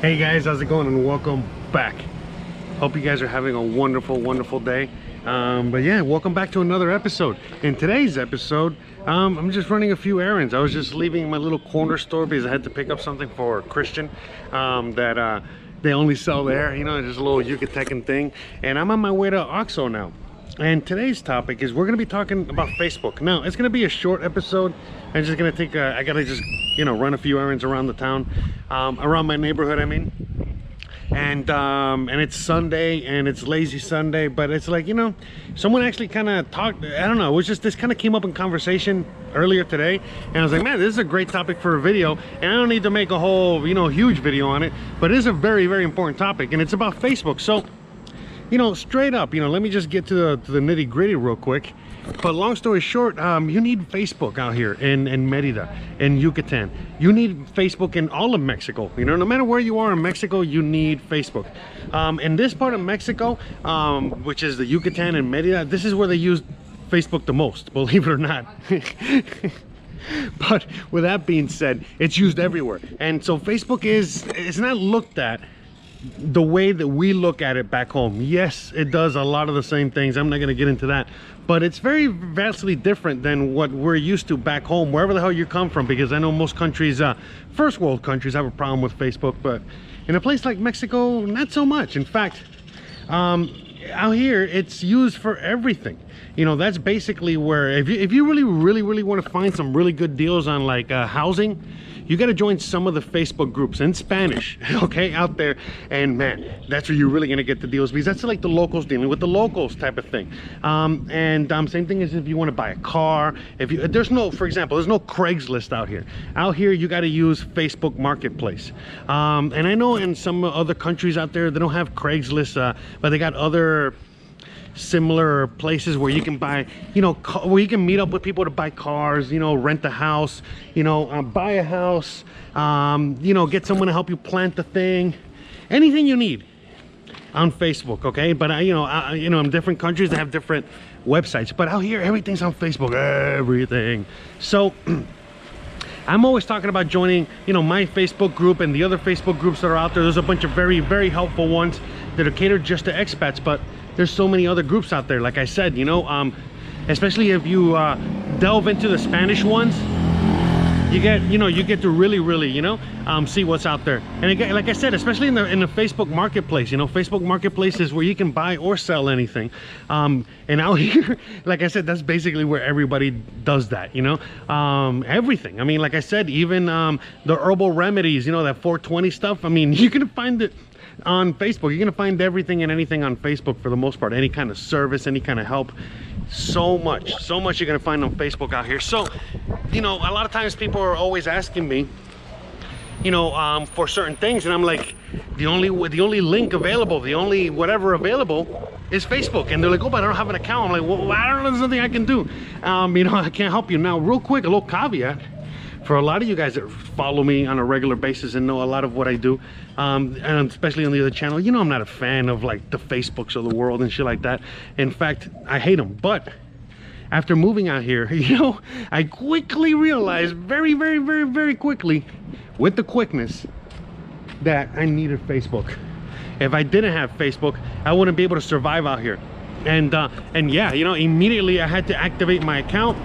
Hey guys, how's it going, and welcome back. Hope you guys are having a wonderful day. But yeah, welcome back to another episode. In today's episode, I'm just running a few errands. I was just leaving my little corner store because I had to pick up something for Christian that they only sell there, you know, just a little Yucatecan thing. And I'm on my way to Oxo now. And today's topic is we're going to be talking about Facebook. Now, it's going to be a short episode. I'm just going to take I got to just, you know, run a few errands around the town, around my neighborhood, I mean. And it's Sunday and it's lazy Sunday, but it's like, you know, someone actually kind of talked, I don't know, it was just, this kind of came up in conversation earlier today, and I was like, man, this is a great topic for a video, and I don't need to make a whole, you know, huge video on it, but it is a very important topic, and it's about Facebook. So, you know, straight up, you know, let me just get to the nitty gritty real quick. But long story short, you need Facebook out here in Merida, in Yucatan. You need Facebook in all of Mexico. You know, no matter where you are in Mexico, you need Facebook. In this part of Mexico, which is the Yucatan and Merida, this is where they use Facebook the most, believe it or not. But with that being said, it's used everywhere. And so Facebook is not looked at the way that we look at it back home. Yes, it does a lot of the same things. I'm not going to get into that, but it's very vastly different than what we're used to back home, wherever the hell you come from, because I know most countries, first world countries, have a problem with Facebook, but in a place like Mexico, not so much. In fact, out here it's used for everything. You know, that's basically where, if you really want to find some really good deals on like housing, you got to join some of the Facebook groups in Spanish, okay, out there. And man, that's where you're really going to get the deals, because that's like the locals dealing with the locals type of thing. Same thing as if you want to buy a car. There's no, for example, there's no Craigslist out here. Out here, you got to use Facebook Marketplace. And I know in some other countries out there, they don't have Craigslist, but they got other similar places where you can buy, you know, where you can meet up with people to buy cars, you know, rent a house, you know, buy a house, you know, get someone to help you plant the thing, anything you need on Facebook, okay? But you know, in different countries they have different websites, but out here everything's on Facebook, everything. So I'm always talking about joining, you know, my Facebook group and the other Facebook groups that are out there. There's a bunch of very helpful ones that are catered just to expats, but there's so many other groups out there. Like I said, you know, especially if you delve into the Spanish ones, you get to really, you know, see what's out there. And again, like I said, especially in the Facebook Marketplace, you know, Facebook Marketplace is where you can buy or sell anything. And out here, like I said, that's basically where everybody does that, you know, everything. I mean, like I said, even the herbal remedies, you know, that 420 stuff. I mean, you can find it on Facebook. You're gonna find everything and anything on Facebook for the most part. Any kind of service, any kind of help, so much you're gonna find on Facebook out here. So, you know, a lot of times people are always asking me, you know, for certain things, and I'm like, the only link available, the only whatever available is Facebook. And they're like, oh, but I don't have an account. I'm like, well, I don't know, there's nothing I can do. You know, I can't help you. Now, real quick, a little caveat for a lot of you guys that follow me on a regular basis and know a lot of what I do, and especially on the other channel, you know, I'm not a fan of like the Facebooks of the world and shit like that. In fact, I hate them. But after moving out here, you know, I quickly realized, very quickly, with the quickness, that I needed Facebook. If I didn't have Facebook, I wouldn't be able to survive out here. And yeah, you know, immediately I had to activate my account.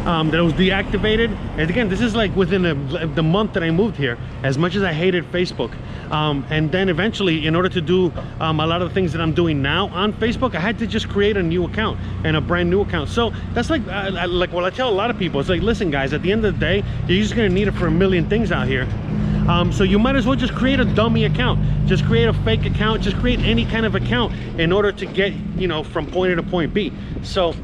That was deactivated. And again, this is like within the month that I moved here, as much as I hated Facebook. And then eventually, in order to do a lot of the things that I'm doing now on Facebook, I had to just create a new account, and a brand new account. So that's like what I tell a lot of people. It's like, listen guys, at the end of the day, you're just gonna need it for a million things out here. So you might as well just create a dummy account, just create a fake account, just create any kind of account in order to get, you know, from point A to point B. So,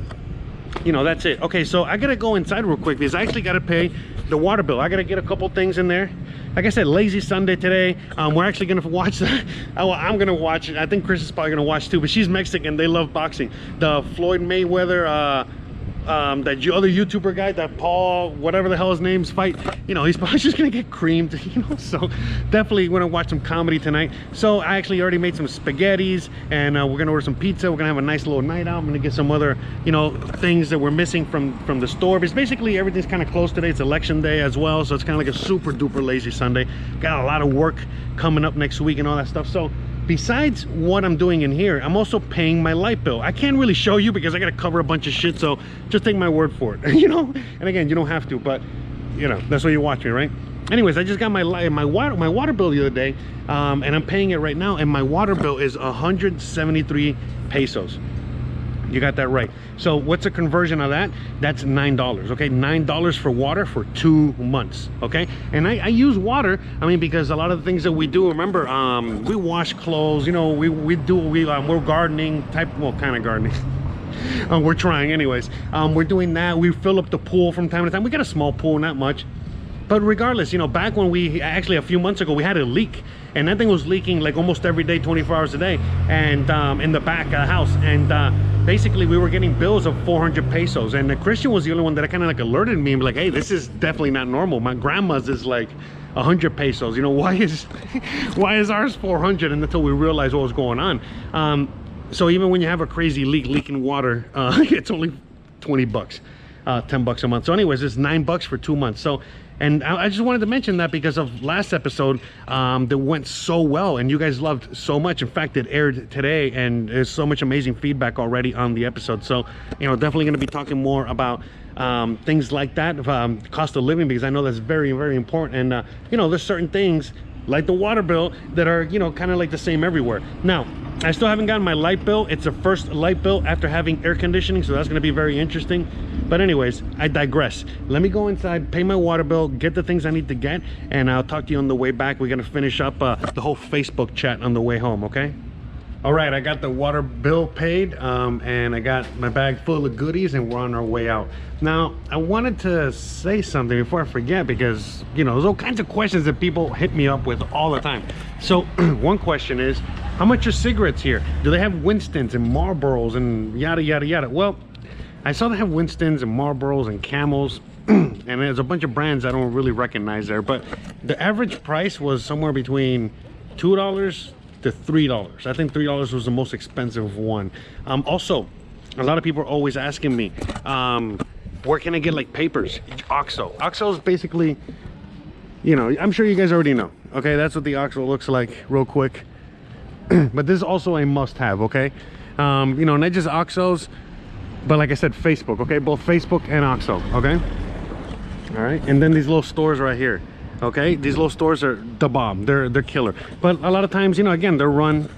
you know, that's it. Okay, so I gotta go inside real quick because I actually gotta pay the water bill. I gotta get a couple things in there. Like I said, lazy Sunday today. We're actually gonna watch I'm gonna watch it. I think Chris is probably gonna watch too, but she's Mexican, they love boxing. The Floyd Mayweather that other YouTuber guy, that Paul, whatever the hell his name's fight, you know, he's probably just gonna get creamed, you know. So definitely gonna watch some comedy tonight. So I actually already made some spaghettis, and we're gonna order some pizza. We're gonna have a nice little night out. I'm gonna get some other, you know, things that we're missing from the store, because basically everything's kind of closed today. It's election day as well, so it's kind of like a super duper lazy Sunday. Got a lot of work coming up next week and all that stuff. So besides what I'm doing in here, I'm also paying my light bill. I can't really show you because I gotta cover a bunch of shit, so just take my word for it. You know, and again, you don't have to, but you know, that's why you watch me, right? Anyways, I just got my water bill the other day, and I'm paying it right now, and my water bill is 173 pesos. You got that right. So what's a conversion of that? That's $9. Okay, $9 for water for 2 months. Okay, and I use water, I mean, because a lot of the things that we do, remember, we wash clothes, you know, we're gardening type, well, kind of gardening. We're trying anyways. We're doing that. We fill up the pool from time to time. We got a small pool, not much, but regardless, you know, back when we actually a few months ago, we had a leak, and that thing was leaking like almost every day, 24 hours a day, and in the back of the house, and basically we were getting bills of 400 pesos, and Christian was the only one that kind of like alerted me and be like, hey, this is definitely not normal. My grandma's is like 100 pesos, you know, why is ours 400? And until we realized what was going on. So even when you have a crazy leaking water, it's only 20 bucks, 10 bucks a month. So anyways, it's 9 bucks for 2 months. So, and I just wanted to mention that because of last episode that went so well and you guys loved so much. In fact, it aired today and there's so much amazing feedback already on the episode. So, you know, definitely going to be talking more about things like that, cost of living, because I know that's very, very important. And, you know, there's certain things like the water bill that are, you know, kind of like the same everywhere. Now, I still haven't gotten my light bill. It's the first light bill after having air conditioning, so that's going to be very interesting. But anyways, I digress. Let me go inside, pay my water bill, get the things I need to get, and I'll talk to you on the way back. We're going to finish up the whole Facebook chat on the way home, okay? All right, I got the water bill paid, and I got my bag full of goodies, and we're on our way out. Now, I wanted to say something before I forget, because, you know, there's all kinds of questions that people hit me up with all the time. So one question is, how much are cigarettes here? Do they have Winstons and Marlboros and yada, yada, yada? Well, I saw they have Winstons and Marlboros and Camels, and there's a bunch of brands I don't really recognize there, but the average price was somewhere between $2 to $3. I think $3 was the most expensive one. Also, a lot of people are always asking me, where can I get like papers? OXO. OXO is basically, you know, I'm sure you guys already know. Okay, that's what the OXO looks like real quick. But this is also a must-have, okay? You know, not just OXOs, but like I said, Facebook, okay? Both Facebook and OXO, okay? All right, and then these little stores right here. Okay, these little stores are the bomb. They're killer. But a lot of times, you know, again, they're run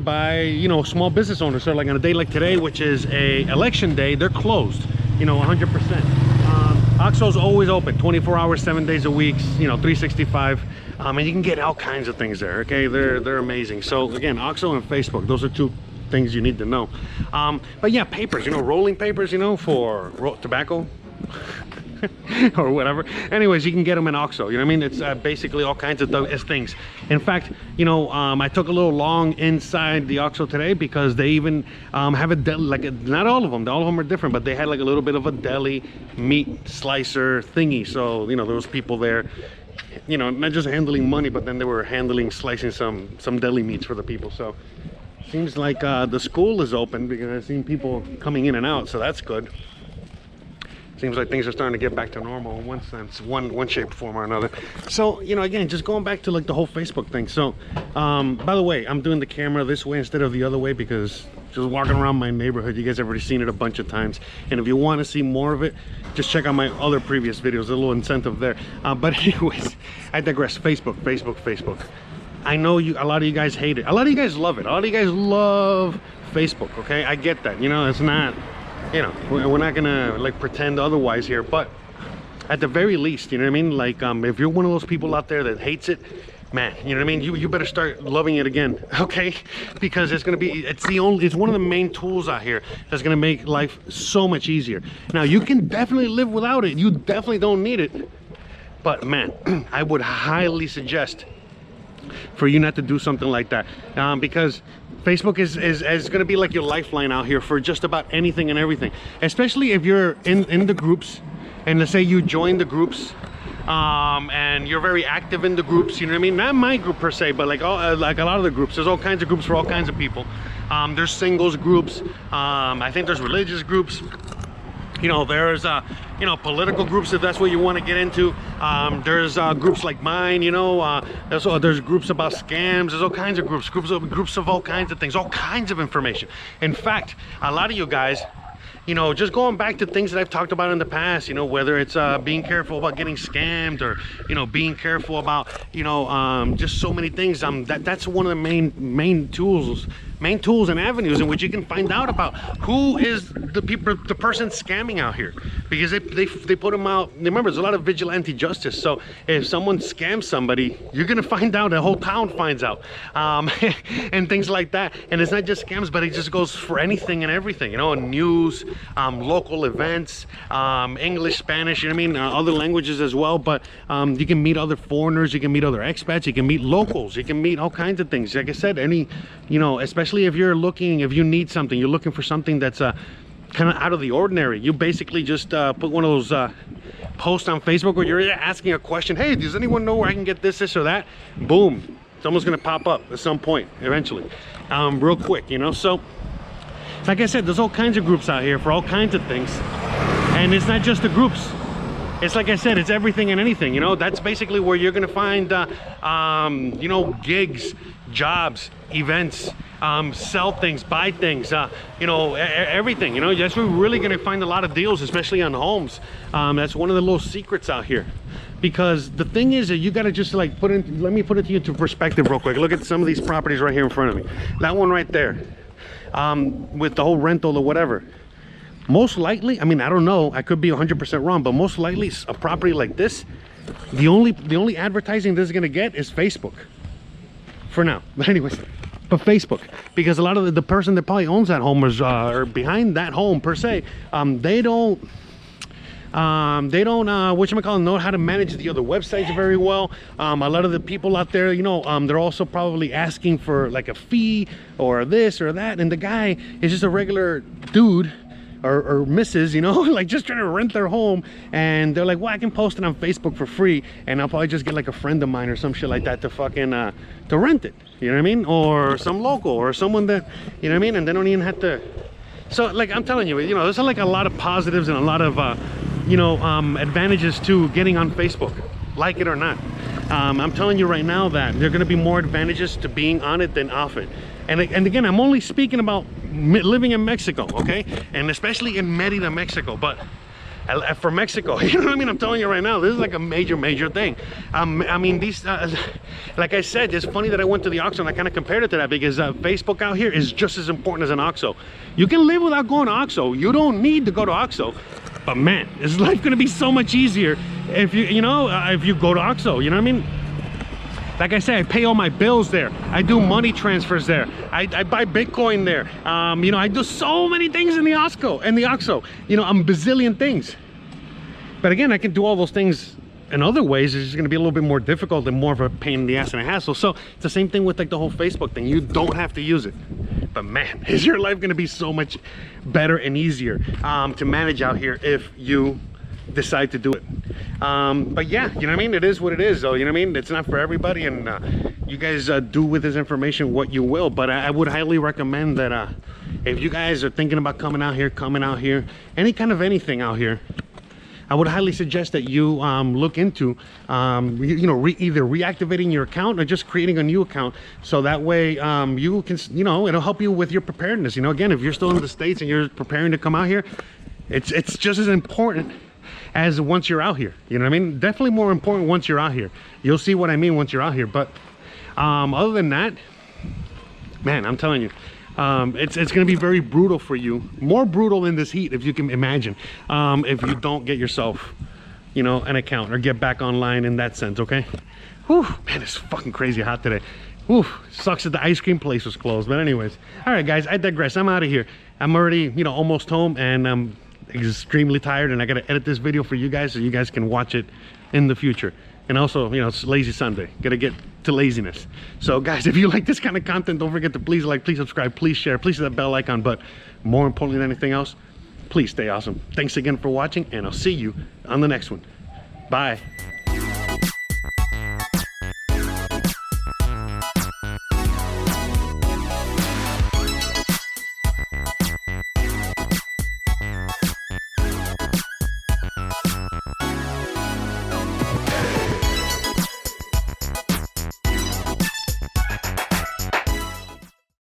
by, you know, small business owners. So like on a day like today, which is a election day, they're closed, you know, 100%. OXO's always open 24 hours 7 days a week, you know, 365, and you can get all kinds of things there. Okay, they're amazing. So again, OXO and Facebook, those are two things you need to know. But yeah, papers, you know, rolling papers, you know, for tobacco or whatever. Anyways, you can get them in OXO, you know what I mean? It's basically all kinds of things. In fact, you know, I took a little long inside the OXO today because they even have a deli, like not all of them are different, but they had like a little bit of a deli meat slicer thingy. So, you know, those people there, you know, not just handling money, but then they were slicing some deli meats for the people. So seems like the school is open because I've seen people coming in and out, so that's good. Seems like things are starting to get back to normal in one sense, one shape, form, or another. So, you know, again, just going back to like the whole Facebook thing. So, by the way, I'm doing the camera this way instead of the other way because just walking around my neighborhood, you guys have already seen it a bunch of times. And if you want to see more of it, just check out my other previous videos. There's a little incentive there. But anyways, I digress. Facebook. I know a lot of you guys hate it. A lot of you guys love it. A lot of you guys love Facebook, okay? I get that. You know, it's not... You know, we're not gonna like pretend otherwise here, but at the very least, you know what I mean? Like, if you're one of those people out there that hates it, man, you know what I mean? You better start loving it again, okay? Because it's one of the main tools out here that's gonna make life so much easier. Now, you can definitely live without it. You definitely don't need it, but man, I would highly suggest for you not to do something like that, because Facebook is going to be like your lifeline out here for just about anything and everything, especially if you're in the groups, and let's say you join the groups, and you're very active in the groups, you know what I mean? Not my group per se, but like a lot of the groups. There's all kinds of groups for all kinds of people. There's singles groups, I think there's religious groups, you know, there's you know, political groups if that's what you want to get into. There's groups like mine, you know, there's groups about scams. There's all kinds of groups of all kinds of things, all kinds of information. In fact, a lot of you guys, you know, just going back to things that I've talked about in the past, you know, whether it's being careful about getting scammed, or, you know, being careful about, you know, just so many things. That's one of the main tools and avenues in which you can find out about who is the person scamming out here, because they put them out. Remember, there's a lot of vigilante justice, so if someone scams somebody, you're gonna find out, the whole town finds out, and things like that. And it's not just scams, but it just goes for anything and everything, you know, news, local events, English, Spanish, you know what I mean, other languages as well. But you can meet other foreigners, you can meet other expats, you can meet locals, you can meet all kinds of things. Like I said, you know, especially if you need something, you're looking for something that's kind of out of the ordinary, you basically just put one of those posts on Facebook where you're asking a question. Hey, does anyone know where I can get this or that? Boom, someone's gonna pop up at some point eventually, real quick, you know. So like I said, there's all kinds of groups out here for all kinds of things, and it's not just the groups. It's like I said, it's everything and anything, you know. That's basically where you're gonna find you know, gigs, jobs, events, sell things, buy things, you know, everything, you know. That's where we're really gonna find a lot of deals, especially on homes. That's one of the little secrets out here, because the thing is that you got to just like let me put it to you into perspective real quick. Look at some of these properties right here in front of me. That one right there, with the whole rental or whatever, most likely, I mean, I don't know, I could be 100% wrong, but most likely a property like this, the only advertising this is going to get is Facebook for now. But anyways, but Facebook, because a lot of the person that probably owns that home or behind that home per se, they don't whatchamacallit, know how to manage the other websites very well. A lot of the people out there, you know, they're also probably asking for like a fee or this or that, and the guy is just a regular dude or misses, you know, like just trying to rent their home, and they're like, well, I can post it on Facebook for free, and I'll probably just get like a friend of mine or some shit like that to fucking to rent it, you know what I mean, or some local or someone that, you know what I mean, and they don't even have to. So like I'm telling you, you know, there's like a lot of positives and a lot of you know, advantages to getting on Facebook, like it or not. I'm telling you right now that there are going to be more advantages to being on it than off it. And again, I'm only speaking about living in Mexico, okay, and especially in Mérida, Mexico. But for Mexico, you know what I mean, I'm telling you right now, this is like a major thing. I mean, these like I said, it's funny that I went to the OXXO and I kind of compared it to that, because Facebook out here is just as important as an OXXO. You can live without going to OXXO. You don't need to go to OXXO. But man, is life going to be so much easier if you know, if you go to OXXO, you know what I mean? Like I said, I pay all my bills there. I do money transfers there. I buy Bitcoin there. You know, I do so many things in the OXXO. You know, I'm a bazillion things. But again, I can do all those things in other ways. It's just going to be a little bit more difficult and more of a pain in the ass and a hassle. So it's the same thing with like the whole Facebook thing. You don't have to use it. But man, is your life going to be so much better and easier to manage out here if you decide to do it. But yeah, you know what I mean, it is what it is though, you know what I mean, it's not for everybody, and you guys do with this information what you will. But I would highly recommend that if you guys are thinking about coming out here, any kind of anything out here, I would highly suggest that you look into you know, either reactivating your account or just creating a new account, so that way you can, you know, it'll help you with your preparedness. You know, again, if you're still in the States and you're preparing to come out here, it's just as important as once you're out here, you know what I mean? Definitely more important once you're out here. You'll see what I mean once you're out here. But other than that, man, I'm telling you, it's going to be very brutal for you, more brutal in this heat, if you can imagine, if you don't get yourself, you know, an account or get back online in that sense. Okay. Whew, man, it's fucking crazy hot today. Whew, sucks that the ice cream place was closed. But anyways, all right guys, I digress. I'm out of here. I'm already, you know, almost home, and extremely tired, and I gotta edit this video for you guys so you guys can watch it in the future. And also, you know, it's lazy Sunday. Gotta get to laziness. So guys, if you like this kind of content, don't forget to please like, please subscribe, please share, please hit that bell icon. But more importantly than anything else, please stay awesome. Thanks again for watching, and I'll see you on the next one. Bye.